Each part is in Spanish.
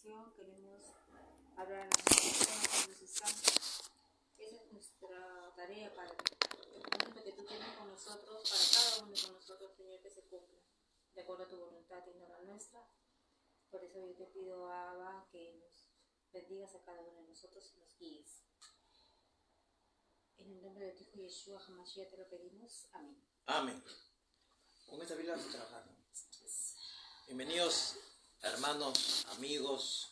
oración queremos hablar a las personas que nos están. Esa es nuestra tarea, Padre. El momento que tú tienes con nosotros, para cada uno de nosotros, Señor, que se cumpla de acuerdo a tu voluntad y no la nuestra. Por eso yo te pido, Abba, que nos bendigas a cada uno de nosotros y nos guíes. En el nombre de tu Hijo Yeshua HaMashiach te lo pedimos. Amén. Amén. Con esta Biblia vamos a trabajar. Bienvenidos, hermanos, amigos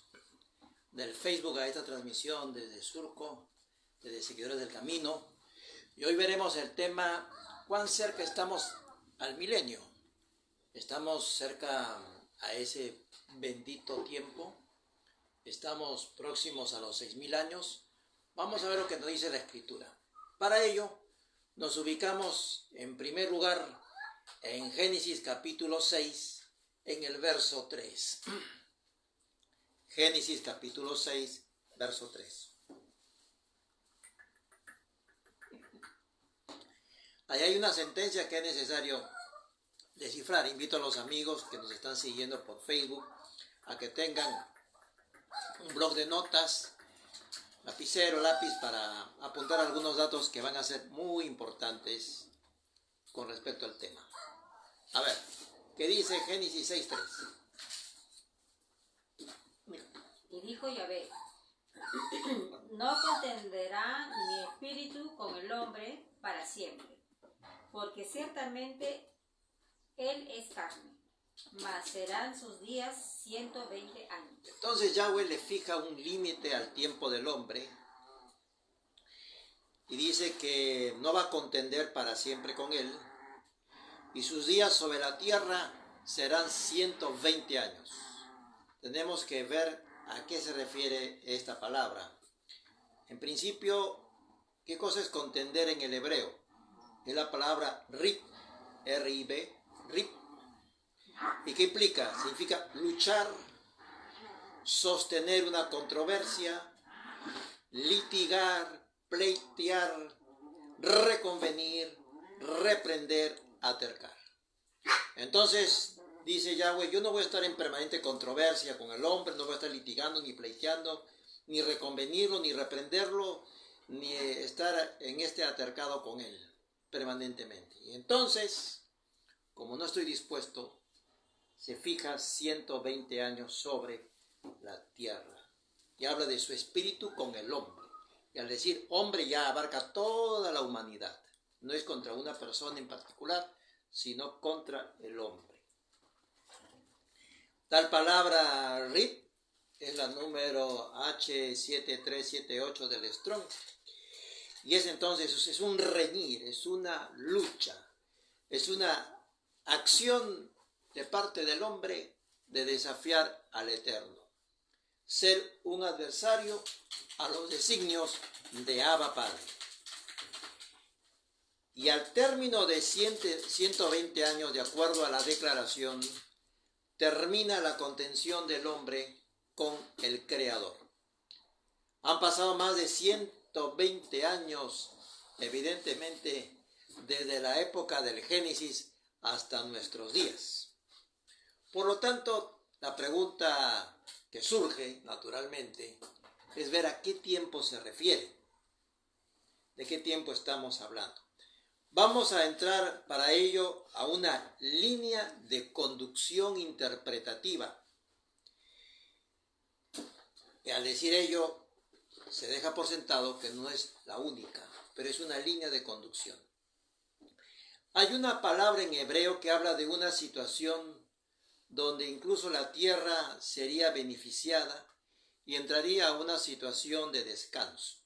del Facebook, a esta transmisión desde Surco, desde Seguidores del Camino. Y hoy veremos el tema: ¿cuán cerca estamos al milenio? Estamos cerca a ese bendito tiempo. Estamos próximos a los 6000 años. Vamos a ver lo que nos dice la Escritura. Para ello, nos ubicamos en primer lugar en Génesis capítulo 6, en el verso 3. Génesis capítulo 6, verso 3. Ahí hay una sentencia que es necesario descifrar. Invito a los amigos que nos están siguiendo por Facebook a que tengan un bloc de notas, lapicero, lápiz, para apuntar algunos datos que van a ser muy importantes con respecto al tema. A ver, ¿qué dice Génesis 6:3? Y dijo Yahvé: no contenderá mi espíritu con el hombre para siempre, porque ciertamente él es carne, mas serán sus días 120 años. Entonces Yahweh le fija un límite al tiempo del hombre y dice que no va a contender para siempre con él, y sus días sobre la tierra serán 120 años. Tenemos que ver a qué se refiere esta palabra. En principio, ¿qué cosa es contender en el hebreo? Es la palabra rib, R-I-B, rib. ¿Y qué implica? Significa luchar, sostener una controversia, litigar, pleitear, reconvenir, reprender, altercar. Entonces, dice Yahweh, yo no voy a estar en permanente controversia con el hombre, no voy a estar litigando, ni pleiteando, ni reconvenirlo, ni reprenderlo, ni estar en este altercado con él permanentemente. Y entonces, como no estoy dispuesto, se fija 120 años sobre la tierra. Y habla de su espíritu con el hombre. Y al decir hombre ya abarca toda la humanidad. No es contra una persona en particular, sino contra el hombre. Tal palabra rib es la número H7378 del Strong. Y es entonces, es un reñir, es una lucha, es una acción de parte del hombre de desafiar al Eterno. Ser un adversario a los designios de Abba Padre. Y al término de 120 años, de acuerdo a la declaración, termina la contención del hombre con el Creador. Han pasado más de 120 años, evidentemente, desde la época del Génesis hasta nuestros días. Por lo tanto, la pregunta que surge, naturalmente, es ver a qué tiempo se refiere. ¿De qué tiempo estamos hablando? Vamos a entrar para ello a una línea de conducción interpretativa. Y al decir ello, se deja por sentado que no es la única, pero es una línea de conducción. Hay una palabra en hebreo que habla de una situación donde incluso la tierra sería beneficiada y entraría a una situación de descanso,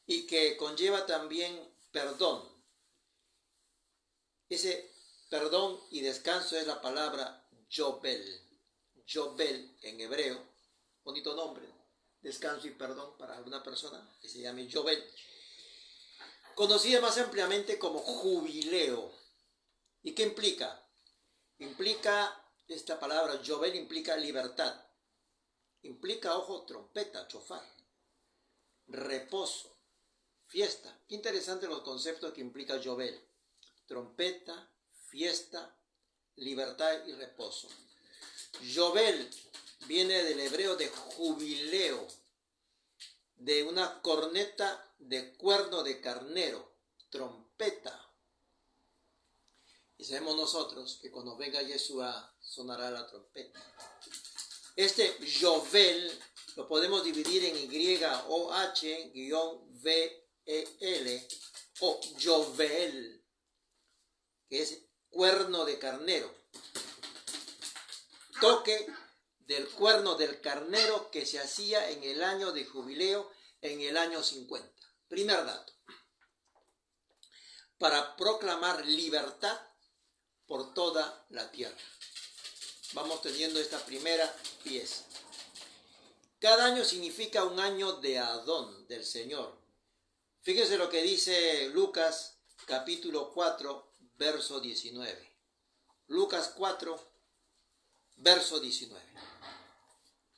y que conlleva también perdón. Ese perdón y descanso es la palabra Yobel. Yobel en hebreo, bonito nombre, descanso y perdón para alguna persona que se llame Yobel, conocida más ampliamente como jubileo. ¿Y qué implica? Esta palabra Yobel implica libertad, implica, ojo, trompeta, chofar, reposo, fiesta. Qué interesante los conceptos que implica Yobel: trompeta, fiesta, libertad y reposo. Yobel viene del hebreo de jubileo, de una corneta de cuerno de carnero, trompeta. Y sabemos nosotros que cuando venga Yeshua sonará la trompeta. Este Yovel lo podemos dividir en YOH-VEL o Yovel, que es cuerno de carnero. Toque del cuerno del carnero que se hacía en el año de jubileo, en el año 50. Primer dato. Para proclamar libertad por toda la tierra. Vamos teniendo esta primera pieza. Cada año significa un año de Adón, del Señor. Fíjese lo que dice Lucas capítulo 4, verso 19. Lucas 4, verso 19.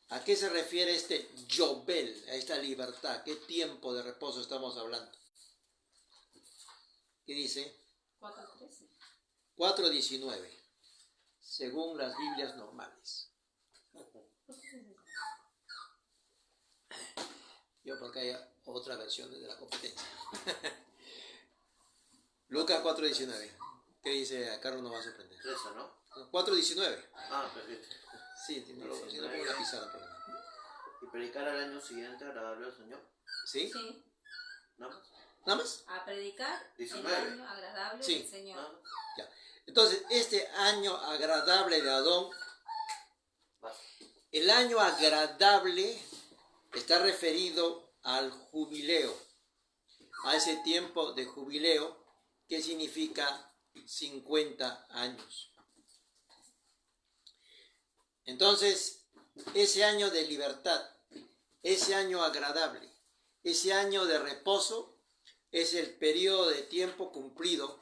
¿A qué se refiere este Yobel, a esta libertad? ¿Qué tiempo de reposo estamos hablando? ¿Qué dice? 4:13. 4:19, según las Biblias normales. Yo porque hay otra versión de la competencia. Lucas 4:19. ¿Qué dice? A Carlos nos va a sorprender. Eso, ¿no? 4:19. Ah, perfecto. Sí, si no pongo la pizarra, perdón. Y predicar al año siguiente agradable al Señor. ¿Sí? Sí. ¿Nada más? ¿Nada más? A predicar 19. el año agradable Sí. del Señor. Nada más. Ya. Entonces, este año agradable de Adón, Basta. el año agradable está referido al jubileo, a ese tiempo de jubileo que significa 50 años. Entonces, ese año de libertad, ese año agradable, ese año de reposo, es el periodo de tiempo cumplido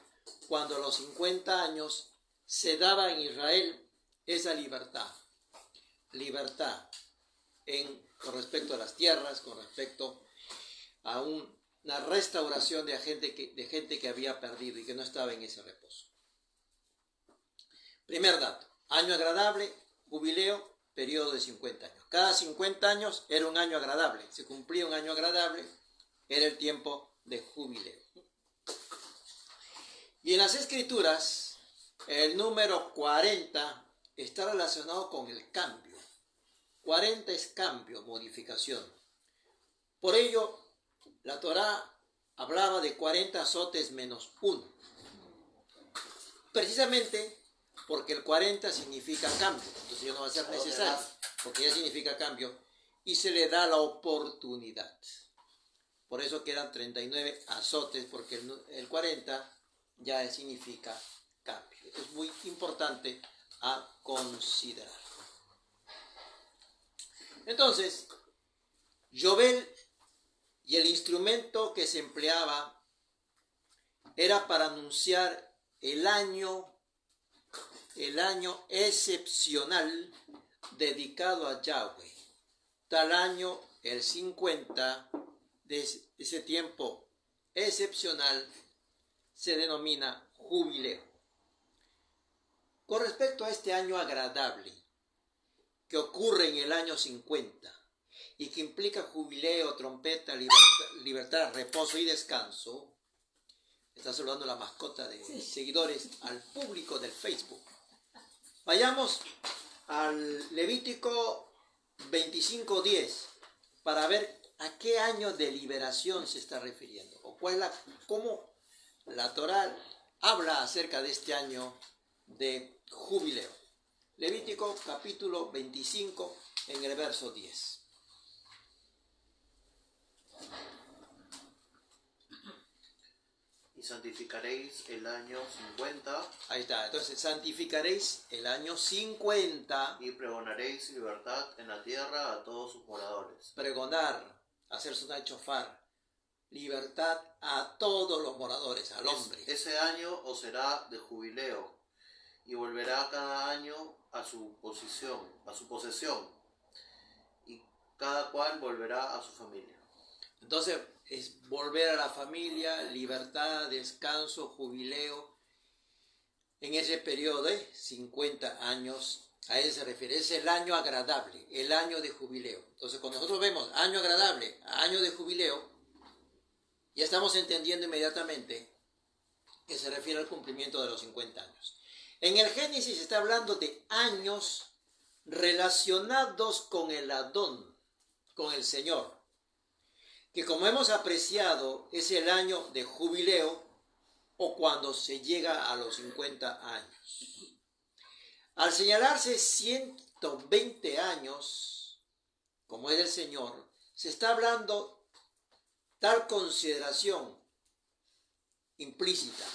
cuando a los 50 años se daba en Israel esa libertad. Libertad con respecto a las tierras, con respecto a una restauración de gente que había perdido y que no estaba en ese reposo. Primer dato, año agradable, jubileo, periodo de 50 años. Cada 50 años era un año agradable, se cumplía un año agradable, era el tiempo de jubileo. Y en las Escrituras, el número 40 está relacionado con el cambio. 40 es cambio, modificación. Por ello, la Torá hablaba de 40 azotes menos 1. Precisamente porque el 40 significa cambio. Entonces ya no va a ser necesario, porque ya significa cambio. Y se le da la oportunidad. Por eso quedan 39 azotes, porque el 40 ya significa cambio. Esto es muy importante a considerar. Entonces, Yobel y el instrumento que se empleaba era para anunciar el año excepcional dedicado a Yahweh. Tal año, el 50 de ese tiempo excepcional, se denomina jubileo. Con respecto a este año agradable, que ocurre en el año 50 y que implica jubileo, trompeta, libertad, reposo y descanso, está saludando la mascota de seguidores al público del Facebook. Vayamos al Levítico 25:10 para ver a qué año de liberación se está refiriendo o cómo la Torá habla acerca de este año de jubileo. Levítico capítulo 25 en el verso 10. Y santificaréis el año 50 Ahí está, entonces santificaréis el año 50, y pregonaréis libertad en la tierra a todos sus moradores. pregonar, hacer sonar chofar, libertad a todos los moradores, al hombre. Ese año os será de jubileo y volverá cada año a su posesión, y cada cual volverá a su familia. Entonces es volver a la familia, libertad, descanso, jubileo, en ese periodo de 50 años A ese se refiere, es el año agradable, el año de jubileo. Entonces, cuando nosotros vemos año agradable, año de jubileo, ya estamos entendiendo inmediatamente que se refiere al cumplimiento de los 50 años. En el Génesis está hablando de años relacionados con el Adón, con el Señor, que como hemos apreciado es el año de jubileo o cuando se llega a los 50 años. Al señalarse 120 años, como es el Señor, se está hablando tal consideración implícita,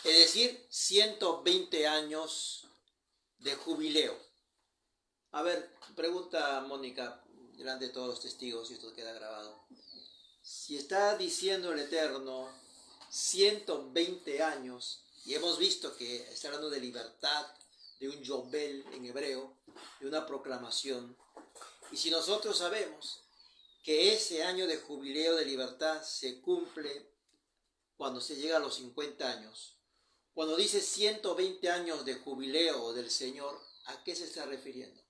es decir, 120 años de jubileo. A ver, pregunta Mónica, delante de todos los testigos, y esto queda grabado. Si está diciendo el Eterno 120 años, y hemos visto que está hablando de libertad, de un yobel en hebreo, de una proclamación, y si nosotros sabemos que ese año de jubileo de libertad se cumple cuando se llega a los 50 años, cuando dice 120 años de jubileo del Señor, ¿a qué se está refiriendo?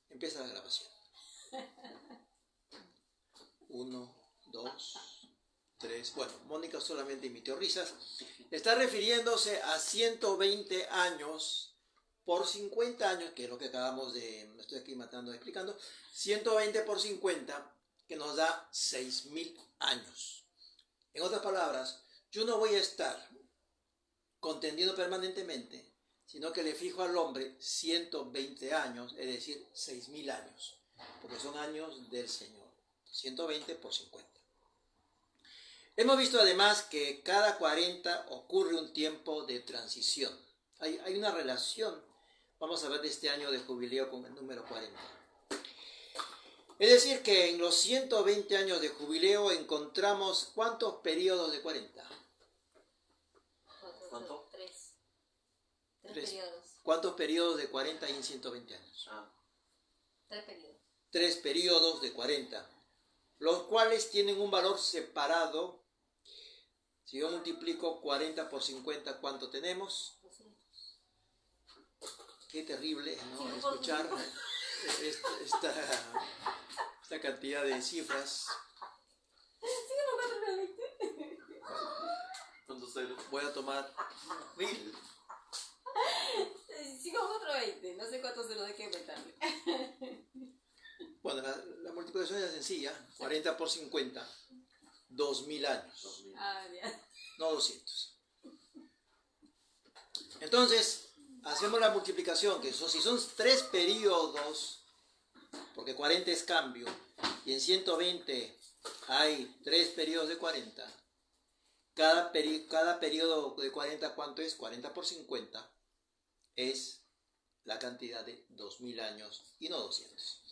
Empieza la grabación. 1, 2, 3. Bueno, Mónica solamente emitió risas. Está refiriéndose a 120 años por 50 años, que es lo que acabamos de, me estoy aquí matando explicando, 120 por 50, que nos da 6.000 años. En otras palabras, yo no voy a estar contendiendo permanentemente, sino que le fijo al hombre 120 años, es decir, 6.000 años, porque son años del Señor. 120 por 50. Hemos visto además que cada 40 ocurre un tiempo de transición. Hay una relación, vamos a ver, de este año de jubileo con el número 40. Es decir, que en los 120 años de jubileo encontramos ¿cuántos periodos de 40? ¿Cuánto? Tres Tres. periodos. ¿Cuántos periodos de 40 hay en 120 años? Tres periodos. 3 periodos de 40, los cuales tienen un valor separado. Si yo multiplico 40 por 50, ¿cuánto tenemos? 200. Qué terrible, ¿no? Sí, por Escuchar esta cantidad de cifras. ¿Cuántos ceros? Voy a tomar 1000. Sigo 420, no sé cuántos ceros hay que inventarle. Bueno, la multiplicación es sencilla. 40 por 50, 2000 años. 2000. Ah, ya. No 200. Entonces, hacemos la multiplicación, que si son 3 periodos, porque 40 es cambio, y en 120 hay 3 periodos de 40, cada periodo de 40, ¿cuánto es? 40 por 50 es la cantidad de 2000 años y no 200.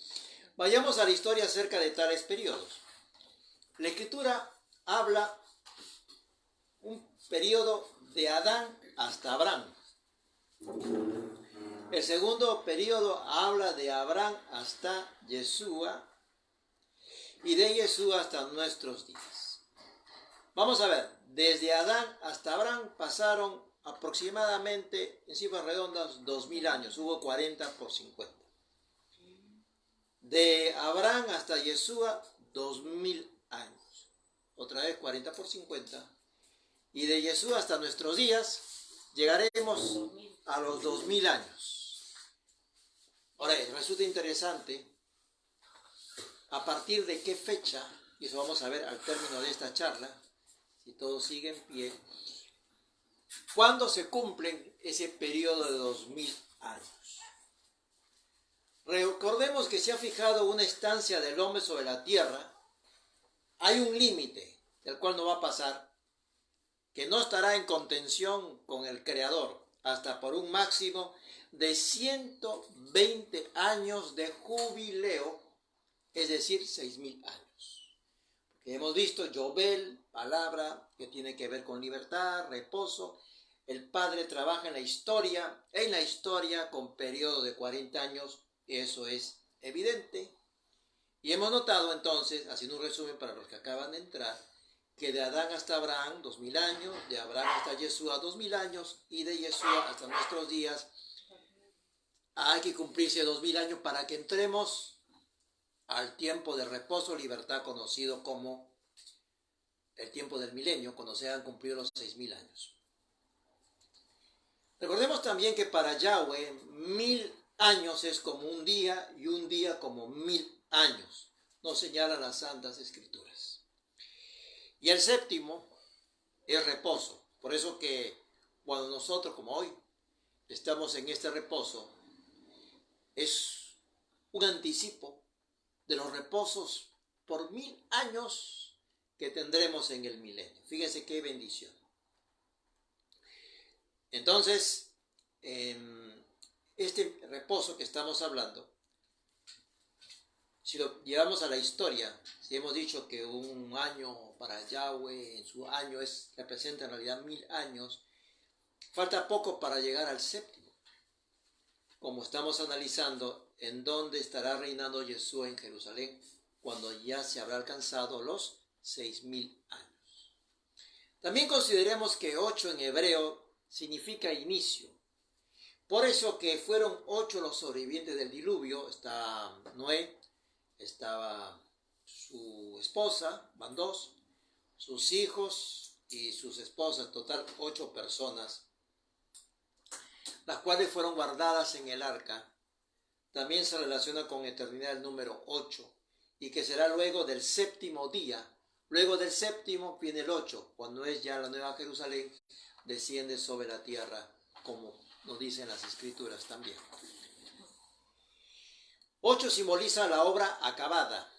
Vayamos a la historia acerca de tales periodos. La Escritura habla un periodo de Adán hasta Abraham. El segundo periodo habla de Abraham hasta Yeshua y de Yeshua hasta nuestros días. Vamos a ver, desde Adán hasta Abraham pasaron aproximadamente, en cifras redondas, 2000 años. Hubo 40 por 50. De Abraham hasta Yeshua, 2000 años. Otra vez 40 por 50. Y de Yeshua hasta nuestros días, llegaremos a los 2000 años. Ahora, resulta interesante a partir de qué fecha, y eso vamos a ver al término de esta charla, si todo sigue en pie, ¿cuándo se cumplen ese periodo de 2000 años? Recordemos que se ha fijado una estancia del hombre sobre la tierra. Hay un límite del cual no va a pasar, que no estará en contención con el Creador hasta por un máximo de 120 años de jubileo, es decir, 6000 años. Porque hemos visto Yobel, palabra que tiene que ver con libertad, reposo. El Padre trabaja en la historia con periodo de 40 años, eso es evidente. Y hemos notado entonces, haciendo un resumen para los que acaban de entrar, que de Adán hasta Abraham 2000 años, de Abraham hasta Yeshua 2000 años y de Yeshua hasta nuestros días hay que cumplirse 2000 años para que entremos al tiempo de reposo, libertad, conocido como el tiempo del milenio, cuando se han cumplido los 6000 años. Recordemos también que para Yahweh 1000 años es como un día y un día como 1000 años, nos señalan las Santas Escrituras. Y el séptimo es reposo. Por eso que cuando nosotros, como hoy, estamos en este reposo, es un anticipo de los reposos por 1000 años que tendremos en el milenio. Fíjense qué bendición. Entonces, este reposo que estamos hablando, si lo llevamos a la historia, si hemos dicho que un año para Yahweh, en su año representa en realidad 1000 años, falta poco para llegar al séptimo. Como estamos analizando, en dónde estará reinando Yeshua en Jerusalén cuando ya se habrá alcanzado los 6000 años. También consideremos que 8 en hebreo significa inicio. Por eso que fueron 8 los sobrevivientes del diluvio. Está Noé, estaba su esposa, van 2, sus hijos y sus esposas, total 8 personas, las cuales fueron guardadas en el arca. También se relaciona con eternidad el número 8, y que será luego del séptimo día. Luego del séptimo viene el 8, cuando es ya la nueva Jerusalén, desciende sobre la tierra, como nos dicen las Escrituras también. 8 simboliza la obra acabada.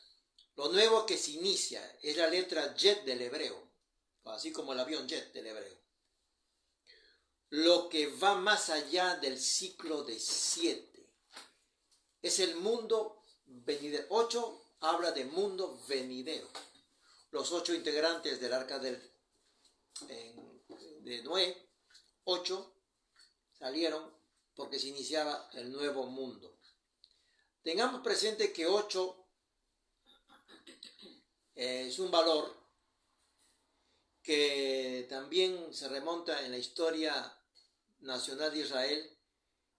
Lo nuevo que se inicia es la letra jet del hebreo, así como el avión jet del hebreo. Lo que va más allá del ciclo de 7. Es el mundo venidero. 8 habla de mundo venidero. Los 8 integrantes del arca de Noé, 8 salieron porque se iniciaba el nuevo mundo. Tengamos presente que 8 es un valor que también se remonta en la historia nacional de Israel,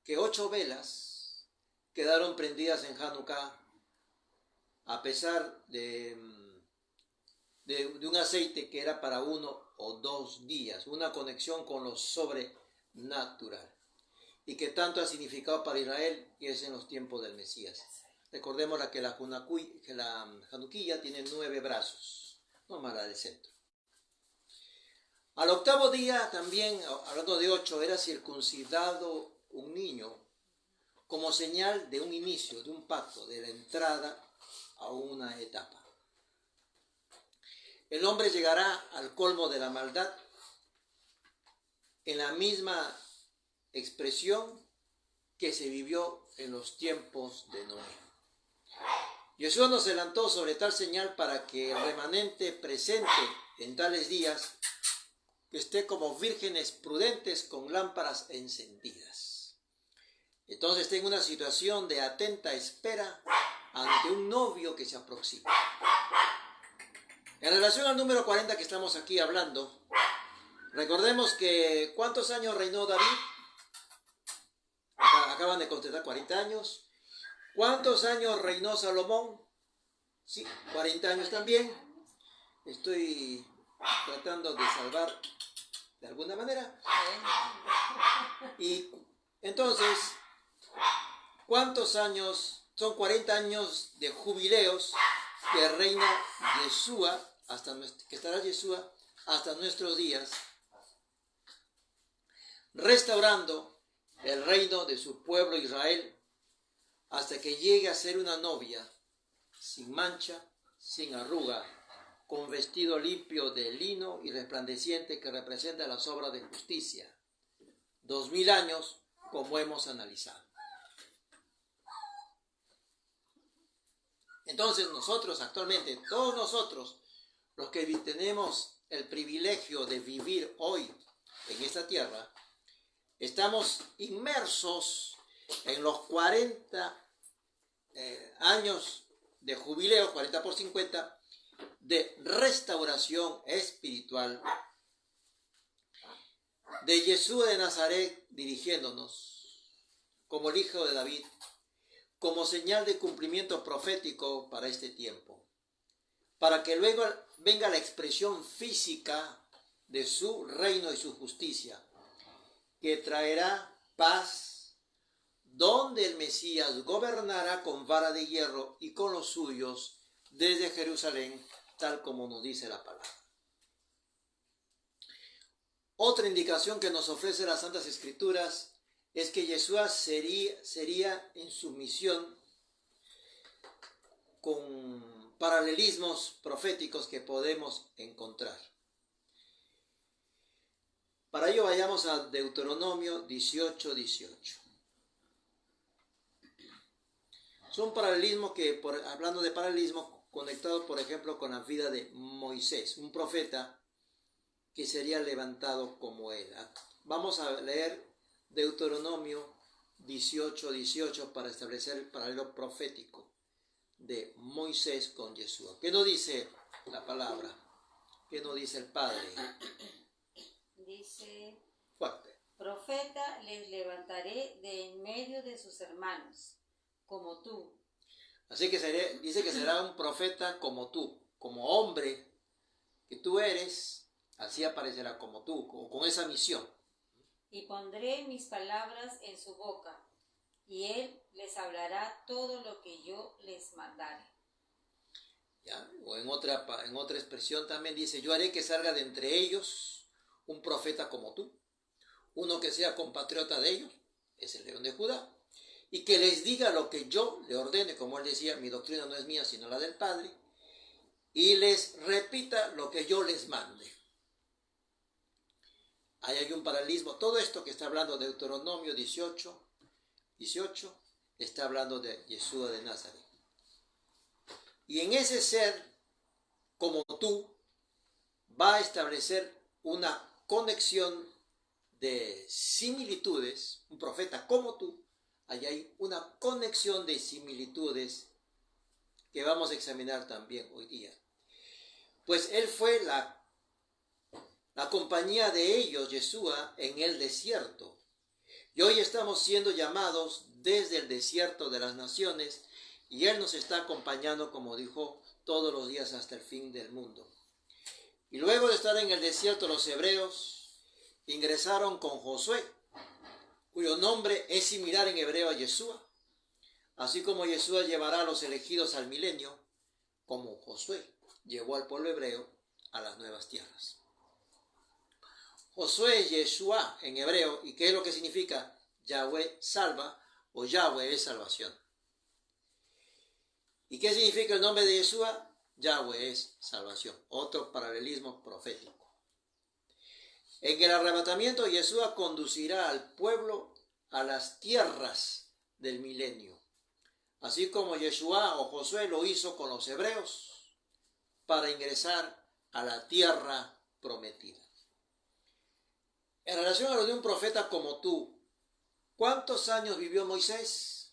que 8 velas quedaron prendidas en Hanukkah a pesar de un aceite que era para 1 o 2 días, una conexión con lo sobrenatural, y que tanto ha significado para Israel y es en los tiempos del Mesías. Recordemos que la Hanukkah tiene 9 brazos, no más la del centro. Al octavo día también, hablando de 8, era circuncidado un niño como señal de un inicio, de un pacto, de la entrada a una etapa. El hombre llegará al colmo de la maldad en la misma expresión que se vivió en los tiempos de Noé. Jesús nos adelantó sobre tal señal para que el remanente presente en tales días que esté como vírgenes prudentes con lámparas encendidas. Entonces está en una situación de atenta espera ante un novio que se aproxima. En relación al número 40 que estamos aquí hablando, recordemos que ¿cuántos años reinó David? Acaban de contestar 40 años. ¿Cuántos años reinó Salomón? Sí, 40 años también. Estoy tratando de salvar de alguna manera. Y entonces, ¿cuántos años? Son 40 años de jubileos que reina Yeshua, que estará Yeshua hasta nuestros días, restaurando el reino de su pueblo Israel hasta que llegue a ser una novia sin mancha, sin arruga, con vestido limpio de lino y resplandeciente que representa las obras de justicia. 2000 años, como hemos analizado. Entonces nosotros actualmente, todos nosotros, los que tenemos el privilegio de vivir hoy en esta tierra, estamos inmersos en los 40 años de jubileo, 40 por 50, de restauración espiritual de Jesús de Nazaret dirigiéndonos como el hijo de David, como señal de cumplimiento profético para este tiempo, para que luego venga la expresión física de su reino y su justicia, que traerá paz, donde el Mesías gobernará con vara de hierro y con los suyos desde Jerusalén, tal como nos dice la palabra. Otra indicación que nos ofrece las Santas Escrituras es que Yeshua sería en su misión con paralelismos proféticos que podemos encontrar. Para ello vayamos a Deuteronomio 18:18. Son paralelismos que, hablando de paralelismo, conectados por ejemplo con la vida de Moisés, un profeta que sería levantado como él. Vamos a leer Deuteronomio 18:18 para establecer el paralelo profético de Moisés con Yeshua. ¿Qué nos dice la palabra? ¿Qué nos dice el Padre? Dice, Fuerte. profeta les levantaré de en medio de sus hermanos, como tú. Así que dice que será un profeta como tú, como hombre que tú eres, así aparecerá como tú, con esa misión. Y pondré mis palabras en su boca, y él les hablará todo lo que yo les mandare. ¿Ya? O en otra expresión también dice, yo haré que salga de entre ellos un profeta como tú, uno que sea compatriota de ellos, es el león de Judá, y que les diga lo que yo le ordene, como él decía, mi doctrina no es mía, sino la del Padre, y les repita lo que yo les mande. Ahí hay un paralelismo. Todo esto que está hablando de Deuteronomio 18, está hablando de Yeshua de Nazaret. Y en ese ser, como tú, va a establecer una conexión de similitudes, un profeta como tú, allá hay una conexión de similitudes que vamos a examinar también hoy día. Pues él fue la compañía de ellos, Yeshua, en el desierto. Y hoy estamos siendo llamados desde el desierto de las naciones y él nos está acompañando, como dijo, todos los días hasta el fin del mundo. Y luego de estar en el desierto, los hebreos ingresaron con Josué, cuyo nombre es similar en hebreo a Yeshua, así como Yeshua llevará a los elegidos al milenio, como Josué llevó al pueblo hebreo a las nuevas tierras. Josué es Yeshua en hebreo, ¿y qué es lo que significa? Yahweh salva o Yahweh es salvación. ¿Y qué significa el nombre de Yeshua? Yahweh es salvación. Otro paralelismo profético. En el arrebatamiento, Yeshua conducirá al pueblo a las tierras del milenio, así como Yeshua o Josué lo hizo con los hebreos para ingresar a la tierra prometida. En relación a lo de un profeta como tú, ¿cuántos años vivió Moisés?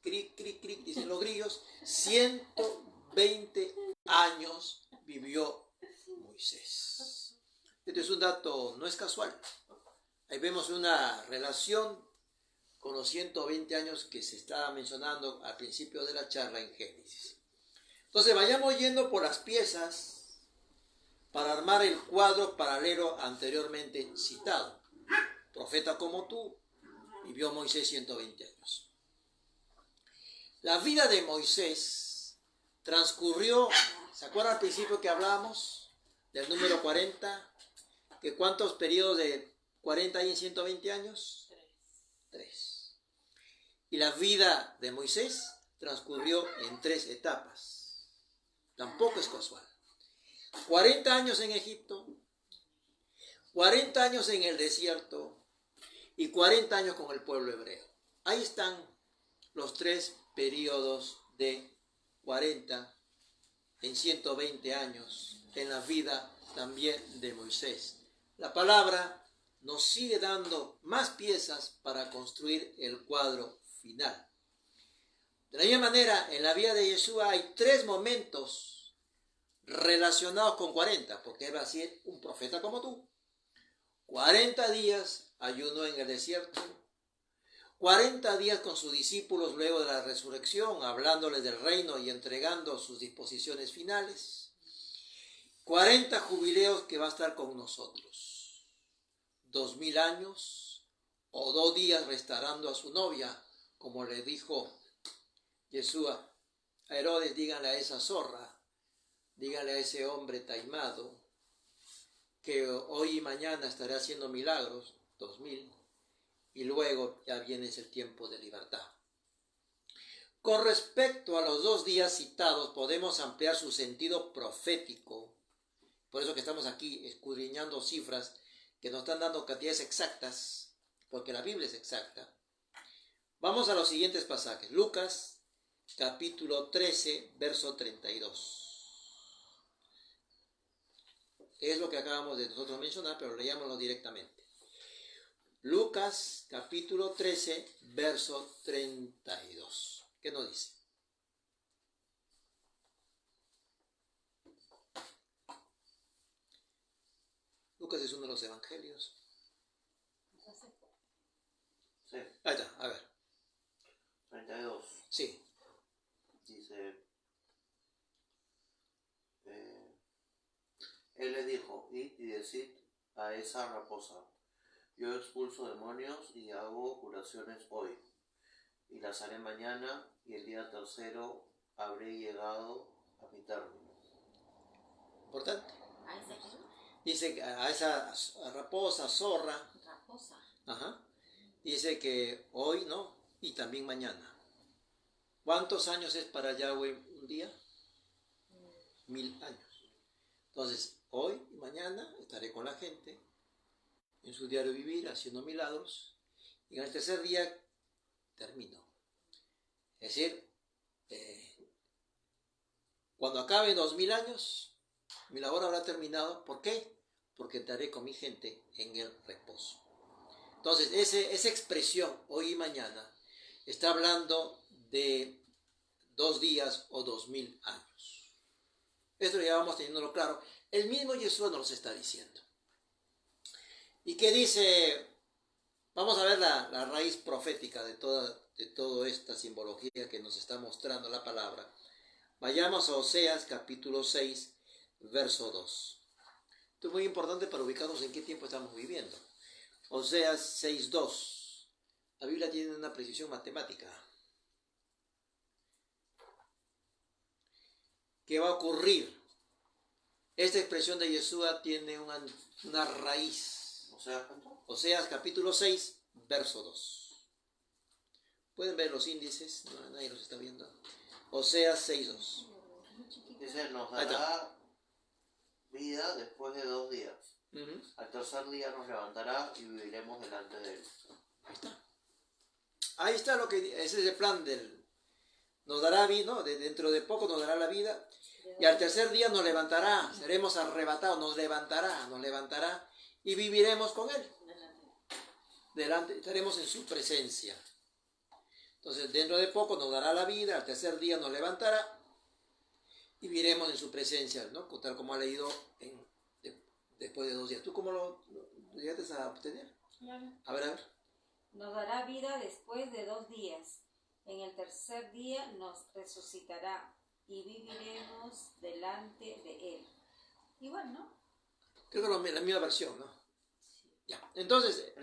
Cric, cric, cric, dicen los grillos. 120 años vivió Moisés. Este es un dato, no es casual. Ahí vemos una relación con los 120 años que se estaba mencionando al principio de la charla en Génesis. Entonces vayamos yendo por las piezas para armar el cuadro paralelo anteriormente citado. Profeta como tú, vivió Moisés 120 años. La vida de Moisés transcurrió, ¿se acuerdan al principio que hablábamos del número 40? ¿Que cuántos periodos de 40 hay en 120 años? 3. Y la vida de Moisés transcurrió en 3 etapas. Tampoco es casual. 40 años en Egipto, 40 años en el desierto y 40 años con el pueblo hebreo. Ahí están los 3 periodos de 40 en 120 años en la vida también de Moisés. La palabra nos sigue dando más piezas para construir el cuadro final. De la misma manera, en la vida de Yeshua hay 3 momentos relacionados con 40, porque él va a ser un profeta como tú. 40 días ayunó en el desierto. 40 días con sus discípulos luego de la resurrección, hablándoles del reino y entregando sus disposiciones finales. 40 jubileos que va a estar con nosotros. 2000 años o 2 días restaurando a su novia, como le dijo Yeshua a Herodes: díganle a esa zorra, díganle a ese hombre taimado, que hoy y mañana estará haciendo milagros. 2000. Y luego ya viene ese tiempo de libertad. Con respecto a los 2 días citados, podemos ampliar su sentido profético. Por eso que estamos aquí escudriñando cifras que nos están dando cantidades exactas, porque la Biblia es exacta. Vamos a los siguientes pasajes. Lucas, capítulo 13, verso 32. Es lo que acabamos de nosotros mencionar, pero leámoslo directamente. Lucas capítulo 13, verso 32. ¿Qué nos dice? Lucas es uno de los evangelios. Sí. Ahí está, a ver. 32. Sí. Dice, él les dijo, id y decid a esa raposa, yo expulso demonios y hago curaciones hoy, y las haré mañana, y el día tercero habré llegado a mi término. Importante. ¿A ese qué? Dice a esa raposa, zorra. Raposa. Ajá. Dice que hoy no, y también mañana. ¿Cuántos años es para Yahweh un día? 1000 años. Entonces, hoy y mañana estaré con la gente en su diario vivir, haciendo milagros, y en el tercer día termino. Es decir, cuando acabe 2000 años, mi labor habrá terminado. ¿Por qué? Porque estaré con mi gente en el reposo. Entonces, esa expresión, hoy y mañana, está hablando de 2 días o 2000 años. Esto ya vamos teniéndolo claro. El mismo Yeshua nos lo está diciendo. ¿Y qué dice? Vamos a ver la raíz profética de toda esta simbología que nos está mostrando la palabra. Vayamos a Oseas capítulo 6, verso 2. Esto es muy importante para ubicarnos en qué tiempo estamos viviendo. Oseas 6, 2. La Biblia tiene una precisión matemática. ¿Qué va a ocurrir? Esta expresión de Yeshua tiene una raíz. Oseas capítulo 6, verso 2. ¿Pueden ver los índices? No, nadie los está viendo. Oseas 6, 2. Dice, nos dará vida después de 2 días. Al tercer día nos levantará y viviremos delante de él. Ahí está. Ahí está lo que ese es el plan del. Nos dará vida, ¿no? Dentro de poco nos dará la vida. Y al tercer día nos levantará, seremos arrebatados, nos levantará y viviremos con él. Delante, estaremos en su presencia. Entonces, dentro de poco nos dará la vida, al tercer día nos levantará y viviremos en su presencia, ¿no? Tal como ha leído después de 2 días. ¿Tú cómo lo llegaste a obtener? A ver. Nos dará vida después de 2 días. En el tercer día nos resucitará y viviremos delante de él. Igual, ¿no? Creo que la misma versión, ¿no? Sí. Ya. Entonces,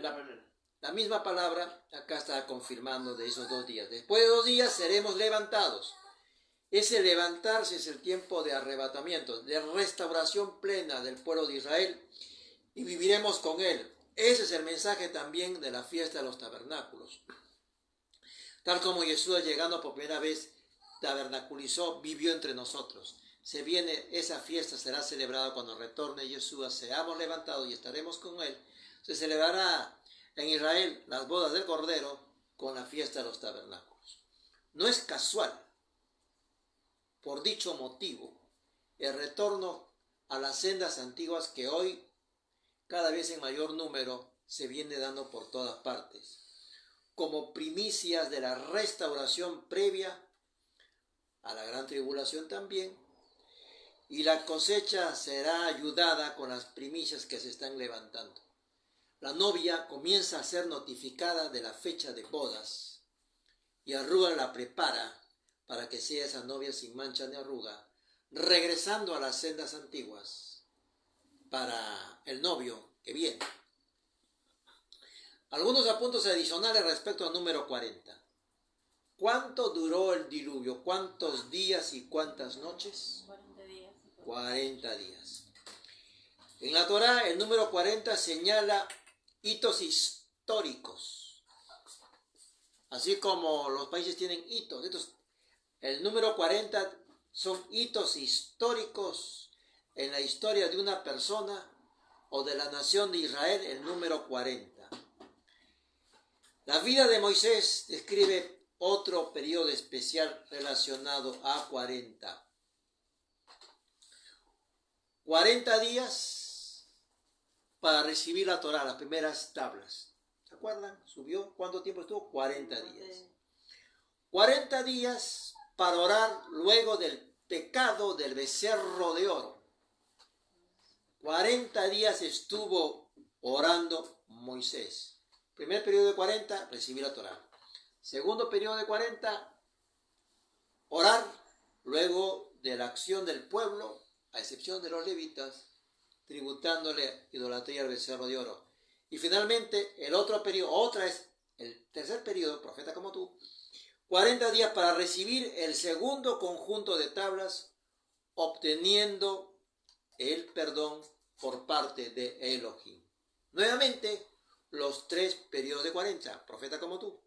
la misma palabra acá está confirmando de esos 2 días. Después de 2 días seremos levantados. Ese levantarse es el tiempo de arrebatamiento, de restauración plena del pueblo de Israel, y viviremos con él. Ese es el mensaje también de la fiesta de los tabernáculos. Tal como Jesús, llegando por primera vez, tabernaculizó, vivió entre nosotros. Se viene, esa fiesta será celebrada cuando retorne Jesús, seamos levantados y estaremos con él. Se celebrará en Israel las bodas del Cordero con la fiesta de los tabernáculos. No es casual, por dicho motivo, el retorno a las sendas antiguas que hoy, cada vez en mayor número, se viene dando por todas partes, como primicias de la restauración previa a la gran tribulación también, y la cosecha será ayudada con las primicias que se están levantando. la novia comienza a ser notificada de la fecha de bodas y Arruga la prepara para que sea esa novia sin mancha ni arruga, regresando a las sendas antiguas para el novio que viene. Algunos apuntes adicionales respecto al número 40. ¿Cuánto duró el diluvio? ¿Cuántos días y cuántas noches? 40 días. 40 días. En la Torá el número 40 señala hitos históricos. Así como los países tienen hitos, el número 40 son hitos históricos en la historia de una persona o de la nación de Israel, el número 40. La vida de Moisés describe otro periodo especial relacionado a 40. 40 días para recibir la Torá, las primeras tablas. ¿Se acuerdan? ¿Subió? ¿Cuánto tiempo estuvo? 40 días. 40 días para orar luego del pecado del becerro de oro. 40 días estuvo orando Moisés. Primer periodo de 40, recibir la Torá. Segundo periodo de 40, orar luego de la acción del pueblo, a excepción de los levitas, tributándole idolatría al becerro de oro. Y finalmente, el otro periodo, el tercer periodo, profeta como tú, 40 días para recibir el segundo conjunto de tablas, obteniendo el perdón por parte de Elohim. Nuevamente, los 3 periodos de 40, profeta como tú.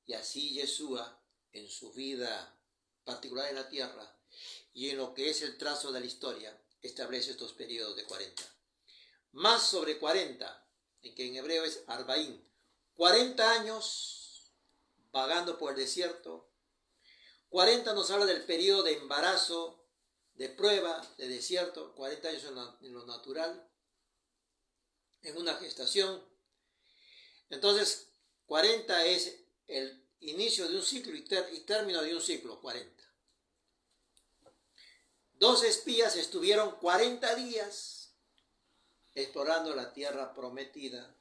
Y así Yeshua, en su vida particular en la tierra y en lo que es el trazo de la historia, establece estos periodos de 40. Más sobre 40, en que en hebreo es Arbaín, 40 años vagando por el desierto. 40 nos habla del periodo de embarazo, de prueba, de desierto, 40 años en lo natural, en una gestación. Entonces, 40 es el inicio de un ciclo y término de un ciclo, 40. 2 espías estuvieron 40 días explorando la tierra prometida.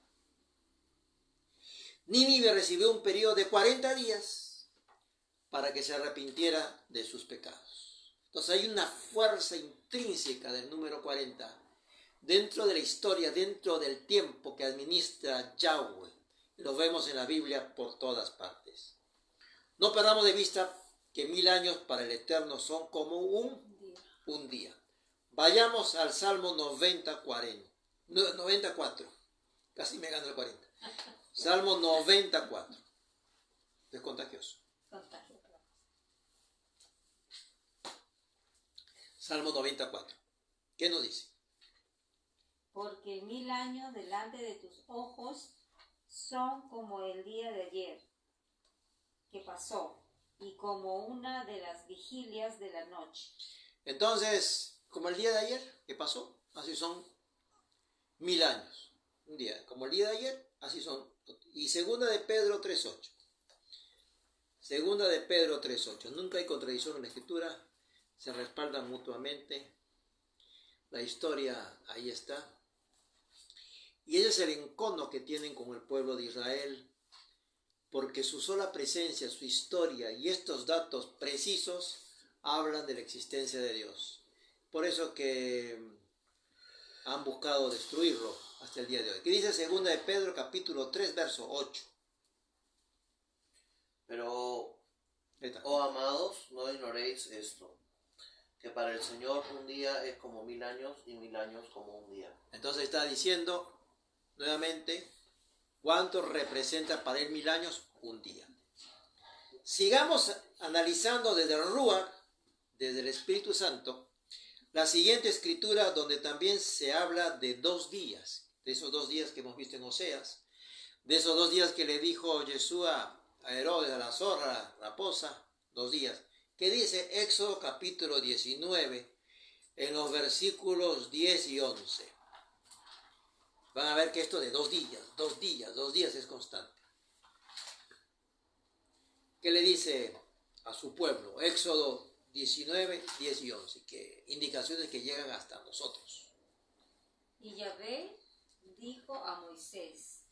Nínive recibió un periodo de 40 días para que se arrepintiera de sus pecados. Entonces hay una fuerza intrínseca del número 40 dentro de la historia, dentro del tiempo que administra Yahweh. Lo vemos en la Biblia por todas partes. No perdamos de vista que 1000 años para el Eterno son como un día. Vayamos al Salmo 94. Casi me gano el 40. Salmo 94. Es contagioso. Salmo 94. ¿Qué nos dice? Porque 1000 años delante de tus ojos son como el día de ayer que pasó y como una de las vigilias de la noche. Entonces, como el día de ayer que pasó, así son 1000 años. Un día, como el día de ayer, así son. Y segunda de Pedro 3.8. Segunda de Pedro 3.8. Nunca hay contradicción en la escritura. Se respaldan mutuamente. La historia ahí está. Y ese es el encono que tienen con el pueblo de Israel, porque su sola presencia, su historia y estos datos precisos hablan de la existencia de Dios. Por eso que han buscado destruirlo hasta el día de hoy. ¿Qué dice 2 de Pedro capítulo 3, verso 8? Pero, oh amados, no ignoréis esto, que para el Señor un día es como 1000 años y 1000 años como un día. Entonces está diciendo nuevamente, ¿cuánto representa para él 1000 años? Un día. Sigamos analizando desde el Ruach, desde el Espíritu Santo, la siguiente escritura donde también se habla de 2 días, de esos 2 días que hemos visto en Oseas, de esos 2 días que le dijo Yeshua a Herodes, a la zorra, a la raposa, 2 días, que dice Éxodo capítulo 19, en los versículos 10 y 11. Van a ver que esto de 2 días es constante. ¿Qué le dice a su pueblo? Éxodo 19, 10 y 11, que indicaciones que llegan hasta nosotros. Y Yahvé dijo a Moisés: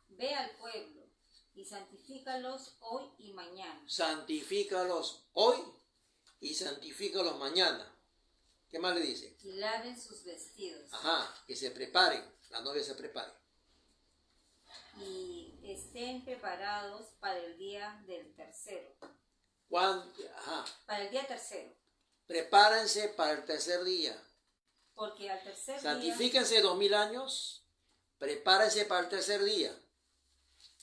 Ve al pueblo y santifícalos hoy y mañana. Santifícalos hoy y santifícalos mañana. ¿Qué más le dice? Y laven sus vestidos. Ajá, que se preparen, la novia se prepare. Y estén preparados para el día del tercero. Ajá, Para el día tercero. prepárense para el tercer día. Porque al tercer día, Santifíquense 2000 años, prepárense para el tercer día.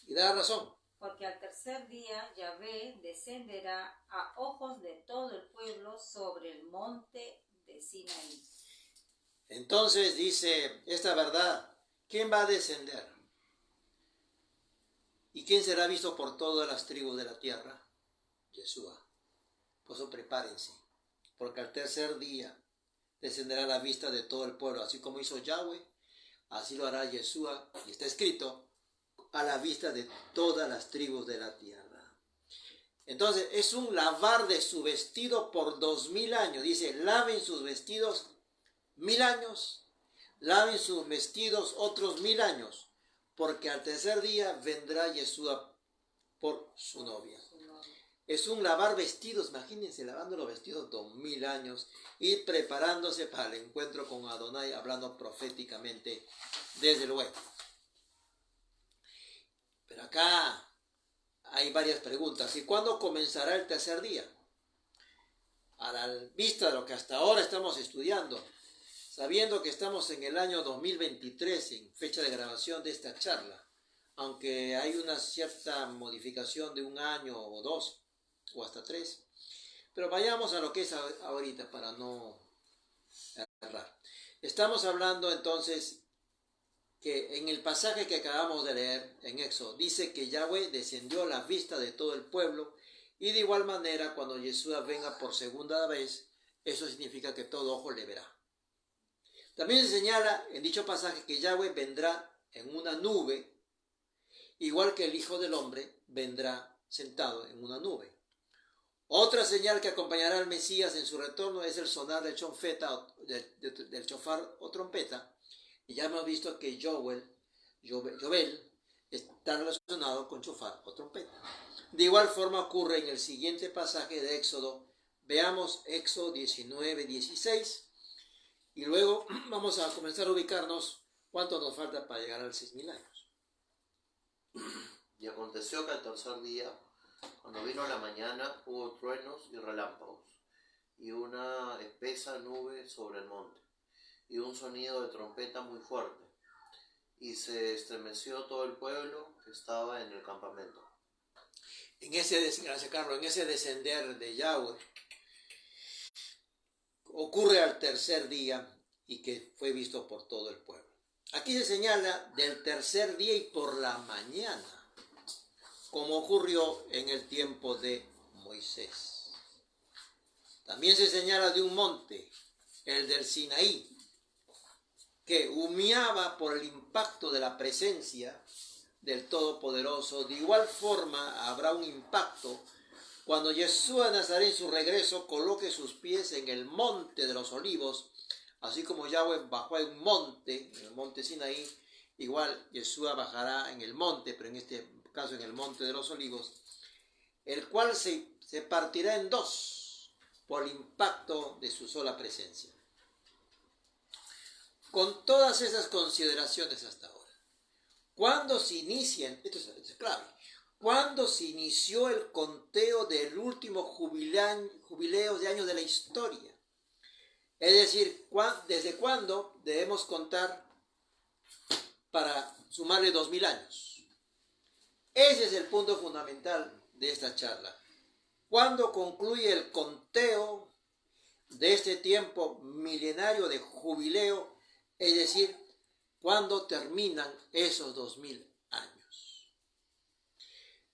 Y da razón. porque al tercer día Yahvé descenderá a ojos de todo el pueblo sobre el monte de Sinaí. Entonces dice esta verdad, ¿quién va a descender? ¿Y quién será visto por todas las tribus de la tierra? Yeshua. Por eso prepárense, porque al tercer día descenderá a la vista de todo el pueblo, así como hizo Yahweh, así lo hará Yeshua, y está escrito, a la vista de todas las tribus de la tierra. Entonces es un lavar de su vestido por 2000 años. Dice, laven sus vestidos 1000 años, laven sus vestidos otros 1000 años, porque al tercer día vendrá Yeshua por su novia. Es un lavar vestidos, imagínense, lavando los vestidos 2000 años y preparándose para el encuentro con Adonai, hablando proféticamente desde luego. Pero acá hay varias preguntas. ¿Y cuándo comenzará el tercer día? A la vista de lo que hasta ahora estamos estudiando, sabiendo que estamos en el año 2023, en fecha de grabación de esta charla, aunque hay una cierta modificación de un año o dos, o hasta 3, pero vayamos a lo que es ahorita para no errar. Estamos hablando entonces que en el pasaje que acabamos de leer en Éxodo, dice que Yahweh descendió a la vista de todo el pueblo, y de igual manera cuando Yeshua venga por segunda vez, eso significa que todo ojo le verá. También se señala en dicho pasaje que Yahweh vendrá en una nube, igual que el Hijo del Hombre vendrá sentado en una nube. Otra señal que acompañará al Mesías en su retorno es el sonar del del shofar o trompeta. Y ya hemos visto que Yovel está relacionado con shofar o trompeta. De igual forma ocurre en el siguiente pasaje de Éxodo. Veamos Éxodo 19:16. Y luego vamos a comenzar a ubicarnos cuánto nos falta para llegar a los 6000 años. Y aconteció que al tercer día, cuando vino la mañana, hubo truenos y relámpagos, y una espesa nube sobre el monte, y un sonido de trompeta muy fuerte, y se estremeció todo el pueblo que estaba en el campamento. Gracias Carlos, en ese descender de Yahweh, ocurre al tercer día y que fue visto por todo el pueblo. Aquí se señala del tercer día y por la mañana, como ocurrió en el tiempo de Moisés. También se señala de un monte, el del Sinaí, que humeaba por el impacto de la presencia del Todopoderoso. De igual forma habrá un impacto cuando Yeshua de Nazaret en su regreso coloque sus pies en el monte de los olivos, así como Yahweh bajó en el monte Sinaí, igual Yeshua bajará en el monte, pero en este caso en el monte de los olivos, el cual se partirá en dos por el impacto de su sola presencia. Con todas esas consideraciones hasta ahora, ¿cuándo se inician? Esto es clave. ¿Cuándo se inició el conteo del último jubileo de años de la historia? Es decir, ¿desde cuándo debemos contar para sumarle 2000 años? Ese es el punto fundamental de esta charla. ¿Cuándo concluye el conteo de este tiempo milenario de jubileo? Es decir, ¿cuándo terminan esos 2000 años?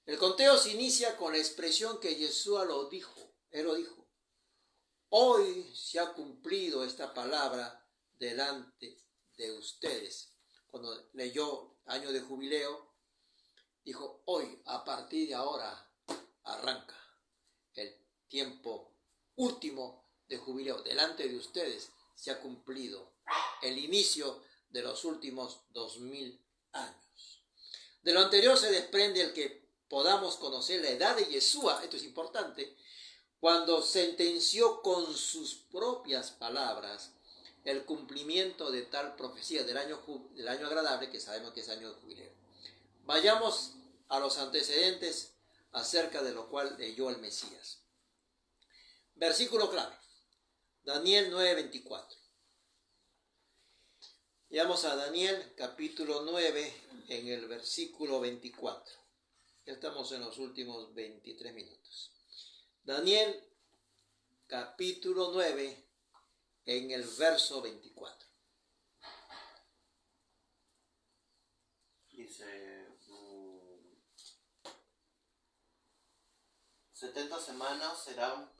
El conteo se inicia con la expresión que Yeshua lo dijo. Él lo dijo. Hoy se ha cumplido esta palabra delante de ustedes. Cuando leyó año de jubileo, dijo, hoy, a partir de ahora, arranca el tiempo último de jubileo. Delante de ustedes se ha cumplido el inicio de los últimos 2000 años. De lo anterior se desprende el que podamos conocer la edad de Yeshua, esto es importante, cuando sentenció con sus propias palabras el cumplimiento de tal profecía del año agradable, que sabemos que es año de jubileo. Vayamos a los antecedentes acerca de lo cual leyó el Mesías. Versículo clave, Daniel 9:24. Llegamos a Daniel capítulo 9 en el versículo 24. Ya estamos en los últimos 23 minutos. Daniel capítulo 9 en el verso 24. Dice, 70 semanas serán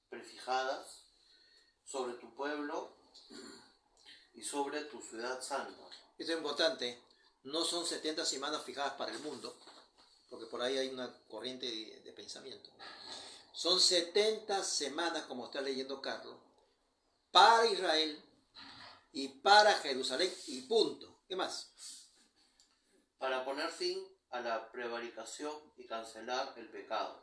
prefijadas sobre tu pueblo y sobre tu ciudad santa. Esto es importante, no son 70 semanas fijadas para el mundo, porque por ahí hay una corriente de pensamiento. Son 70 semanas, como está leyendo Carlos, para Israel y para Jerusalén y punto. ¿Qué más? Para poner fin a la prevaricación y cancelar el pecado,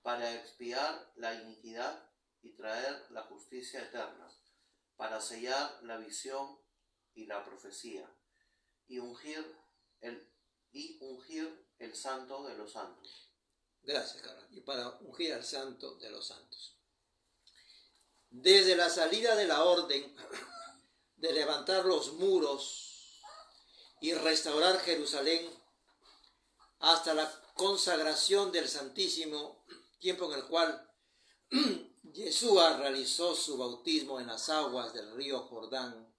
para expiar la iniquidad y traer la justicia eterna, para sellar la visión y la profecía, y ungir el santo de los santos. Gracias, Carlos. Y para ungir al santo de los santos. Desde la salida de la orden de levantar los muros y restaurar Jerusalén hasta la consagración del Santísimo, tiempo en el cual Yeshua realizó su bautismo en las aguas del río Jordán,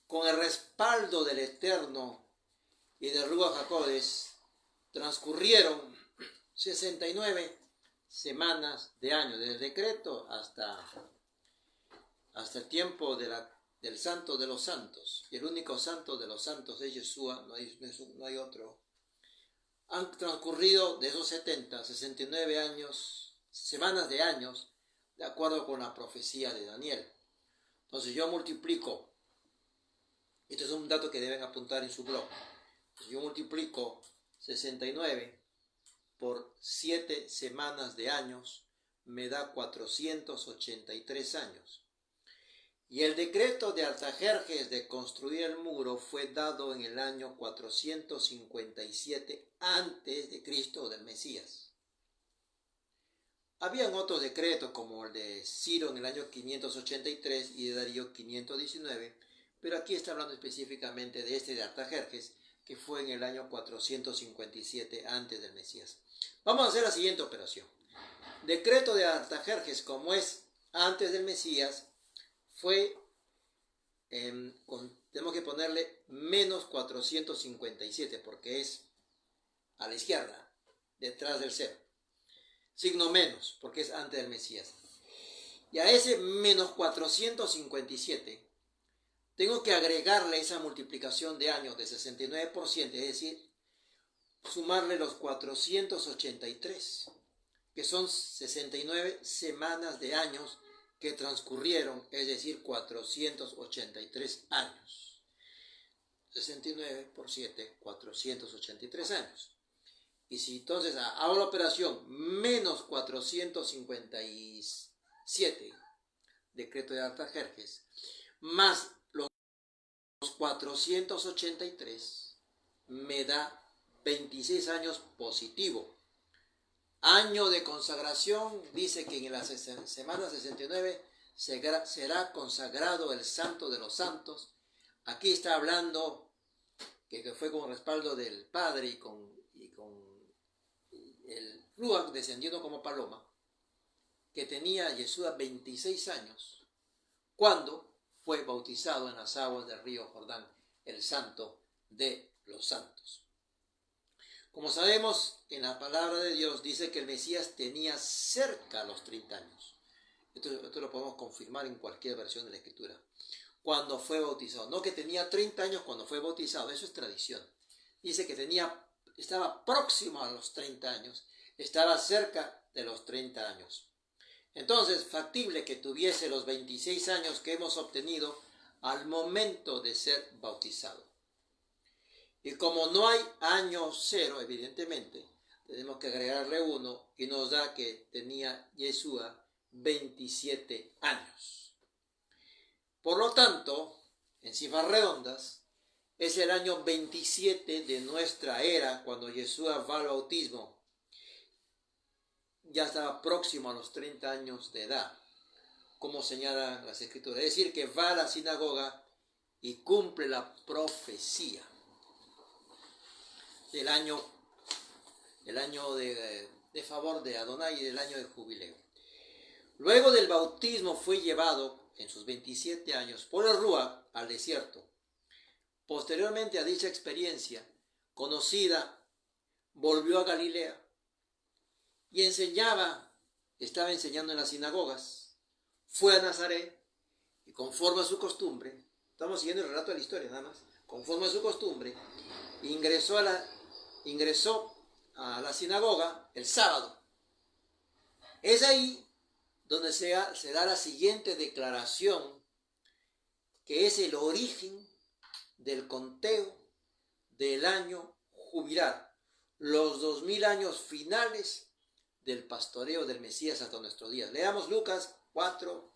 con el respaldo del Eterno y del Ruach HaKodesh, transcurrieron 69 semanas de año, desde el decreto hasta el tiempo del Santo de los Santos. Y el único Santo de los Santos es Yeshua, no hay otro. Han transcurrido de esos 69 años, semanas de años, de acuerdo con la profecía de Daniel. Entonces yo multiplico, esto es un dato que deben apuntar en su blog, yo multiplico 69 por 7 semanas de años, me da 483 años. Y el decreto de Artajerjes de construir el muro fue dado en el año 457 antes de Cristo del Mesías. Habían otros decretos como el de Ciro en el año 583 y de Darío 519, pero aquí está hablando específicamente de este de Artajerjes, que fue en el año 457 antes del Mesías. Vamos a hacer la siguiente operación. Decreto de Artajerjes, como es antes del Mesías, fue, tenemos que ponerle menos 457, porque es a la izquierda, detrás del cero. Signo menos, porque es antes del Mesías. Y a ese menos 457, tengo que agregarle esa multiplicación de años de 69%, es decir, sumarle los 483, que son 69 semanas de años que transcurrieron, es decir, 483 años. 69 por 7, 483 años. Y si entonces hago la operación menos 457, decreto de Artajerjes, más los 483, me da 26 años positivo. Año de consagración, dice que en la semana 69 será consagrado el Santo de los Santos. Aquí está hablando que fue con respaldo del Padre y con el Ruach descendiendo como paloma, que tenía Yeshua 26 años, cuando fue bautizado en las aguas del río Jordán, el Santo de los Santos. Como sabemos, en la palabra de Dios dice que el Mesías tenía cerca los 30 años. Esto lo podemos confirmar en cualquier versión de la Escritura. Cuando fue bautizado. No que tenía 30 años cuando fue bautizado, eso es tradición. Dice que estaba próximo a los 30 años, estaba cerca de los 30 años. Entonces, factible que tuviese los 26 años que hemos obtenido al momento de ser bautizado. Y como no hay año cero, evidentemente, tenemos que agregarle 1 y nos da que tenía Yeshua 27 años. Por lo tanto, en cifras redondas, es el año 27 de nuestra era cuando Yeshua va al bautismo. Ya estaba próximo a los 30 años de edad, como señalan las escrituras. Es decir, que va a la sinagoga y cumple la profecía del año de favor de Adonai y del año de jubileo. Luego del bautismo fue llevado en sus 27 años por el Ruach al desierto. Posteriormente a dicha experiencia conocida, volvió a Galilea y estaba enseñando en las sinagogas. Fue a Nazaret y conforme a su costumbre, estamos siguiendo el relato de la historia nada más, conforme a su costumbre, ingresó a la sinagoga el sábado. Es ahí donde se da la siguiente declaración, que es el origen del conteo del año jubilar, los 2000 años finales del pastoreo del Mesías hasta nuestros días. Leamos Lucas 4,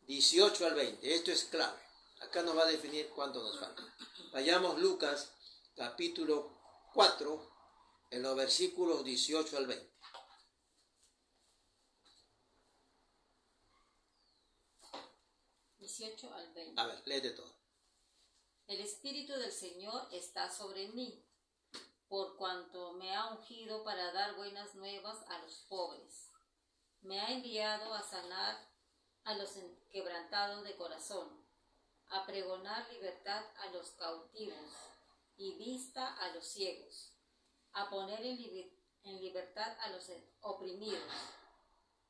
18 al 20. Esto es clave. Acá nos va a definir cuánto nos falta. Vayamos Lucas capítulo 4, en los versículos 18 al 20. A ver, léete todo. El Espíritu del Señor está sobre mí, por cuanto me ha ungido para dar buenas nuevas a los pobres. Me ha enviado a sanar a los quebrantados de corazón, a pregonar libertad a los cautivos y vista a los ciegos, a poner en libertad a los oprimidos,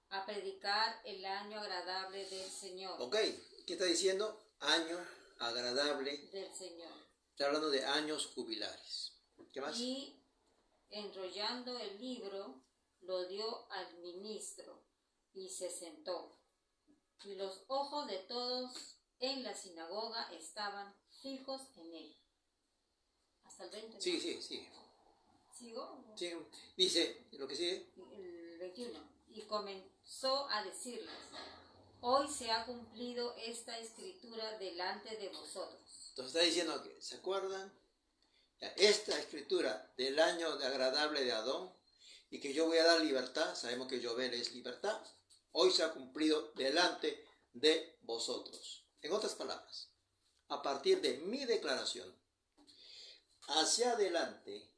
a predicar el año agradable del Señor. Ok, ¿qué está diciendo? Año agradable del Señor. Está hablando de años jubilares. ¿Qué más? Y enrollando el libro, lo dio al ministro y se sentó. Y los ojos de todos en la sinagoga estaban fijos en él. Hasta el 20. Sí. ¿Sigo? Sí. Dice, lo que sigue. El 21. Y comenzó a decirles: hoy se ha cumplido esta escritura delante de vosotros. Entonces está diciendo que, ¿se acuerdan? Esta escritura del año de agradable de Adón y que yo voy a dar libertad, sabemos que Yovel es libertad, hoy se ha cumplido delante de vosotros. En otras palabras, a partir de mi declaración, hacia adelante,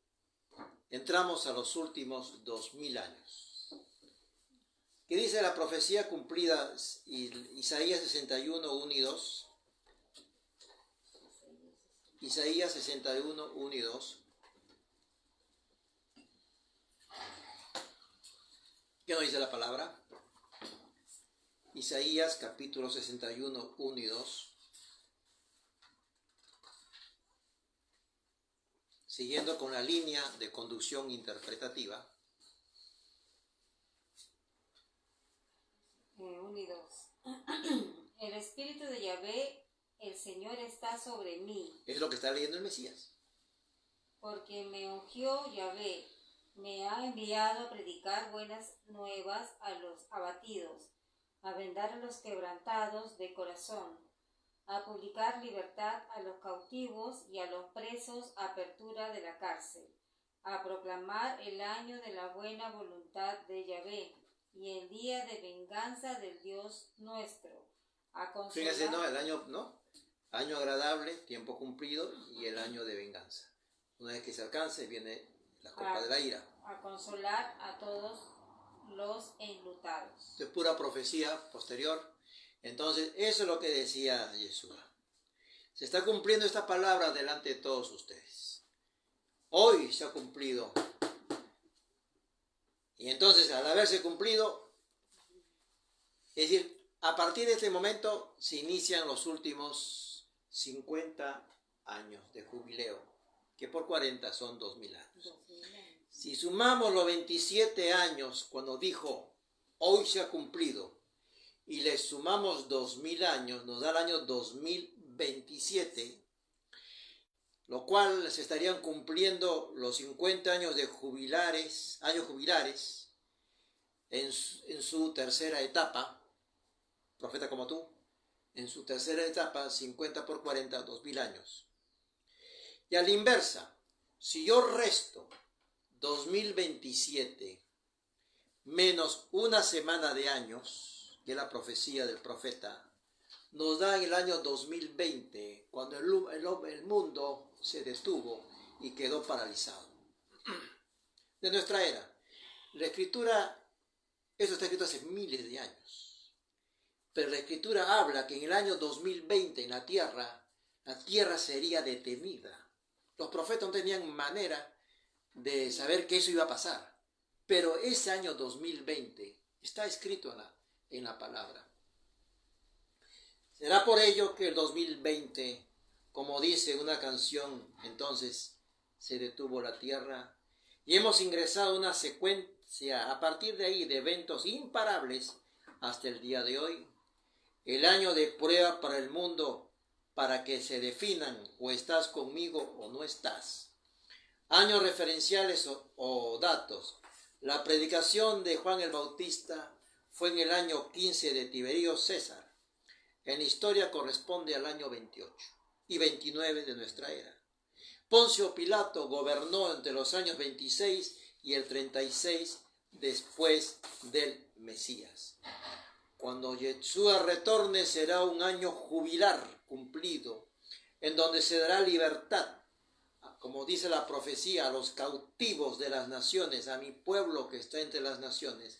entramos a los últimos 2000 años. ¿Qué dice la profecía cumplida? Isaías 61, 1 y 2. Isaías 61, 1 y 2. ¿Qué nos dice la palabra? Isaías capítulo 61, 1 y 2. Siguiendo con la línea de conducción interpretativa. 1 y 2. El Espíritu de Yahvé, el Señor, está sobre mí. Es lo que está leyendo el Mesías. Porque me ungió Yahvé, me ha enviado a predicar buenas nuevas a los abatidos, a vendar a los quebrantados de corazón, a publicar libertad a los cautivos y a los presos, apertura de la cárcel, a proclamar el año de la buena voluntad de Yahvé y el día de venganza del Dios nuestro, a consolar. Fíjense, año agradable, tiempo cumplido, y el año de venganza. Una vez que se alcance, viene la copa de la ira. A consolar a todos los enlutados. Es pura profecía posterior. Entonces, eso es lo que decía Yeshua. Se está cumpliendo esta palabra delante de todos ustedes. Hoy se ha cumplido. Y entonces, al haberse cumplido, es decir, a partir de este momento se inician los últimos 50 años de jubileo, que por 40 son 2000 años. Si sumamos los 27 años cuando dijo, hoy se ha cumplido, y le sumamos 2000 años, nos da el año 2027, lo cual se estarían cumpliendo los 50 años de jubilares en su tercera etapa, profeta como tú, en su tercera etapa, 50 por 40, 2000 años. Y a la inversa, si yo resto 2027 menos una semana de años, que es la profecía del profeta, nos da en el año 2020, cuando el mundo se detuvo y quedó paralizado. De nuestra era. La escritura, eso está escrito hace miles de años, pero la escritura habla que en el año 2020 en la tierra sería detenida. Los profetas no tenían manera de saber que eso iba a pasar, pero ese año 2020 está escrito en la palabra. Será por ello que el 2020, como dice una canción, entonces se detuvo la tierra y hemos ingresado a una secuencia a partir de ahí de eventos imparables hasta el día de hoy. El año de prueba para el mundo, para que se definan o estás conmigo o no estás. Años referenciales o datos. La predicación de Juan el Bautista fue en el año 15 de Tiberio César. En la historia corresponde al año 28 y 29 de nuestra era. Poncio Pilato gobernó entre los años 26 y el 36 después del Mesías. Cuando Yeshua retorne será un año jubilar cumplido, en donde se dará libertad, como dice la profecía, a los cautivos de las naciones, a mi pueblo que está entre las naciones.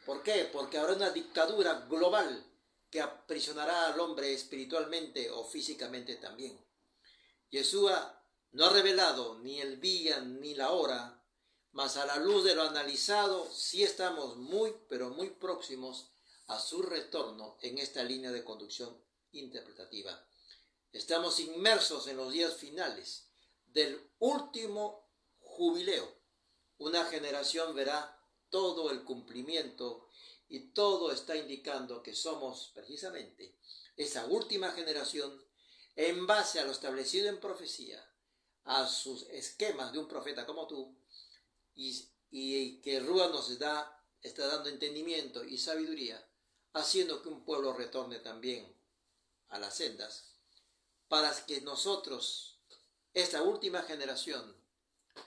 ¿Por qué? Porque habrá una dictadura global que aprisionará al hombre espiritualmente o físicamente también. Yeshua no ha revelado ni el día ni la hora, mas a la luz de lo analizado, sí estamos muy, pero muy próximos a su retorno en esta línea de conducción interpretativa. Estamos inmersos en los días finales del último jubileo. Una generación verá todo el cumplimiento y todo está indicando que somos precisamente esa última generación en base a lo establecido en profecía, a sus esquemas de un profeta como tú, y que Rúa nos está dando entendimiento y sabiduría, haciendo que un pueblo retorne también a las sendas, para que nosotros, esta última generación,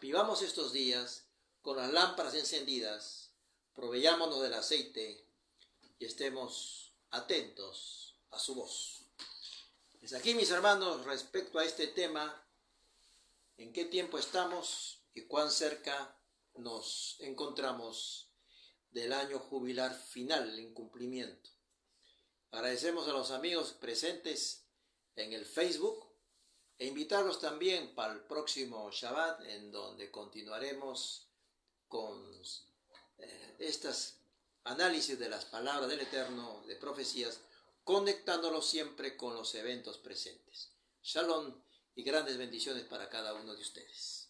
vivamos estos días con las lámparas encendidas, proveyámonos del aceite y estemos atentos a su voz. Es aquí, mis hermanos, respecto a este tema, en qué tiempo estamos y cuán cerca nos encontramos del año jubilar final en cumplimiento. Agradecemos a los amigos presentes en el Facebook e invitarlos también para el próximo Shabbat, en donde continuaremos con estas análisis de las palabras del Eterno, de profecías, conectándolos siempre con los eventos presentes. Shalom y grandes bendiciones para cada uno de ustedes.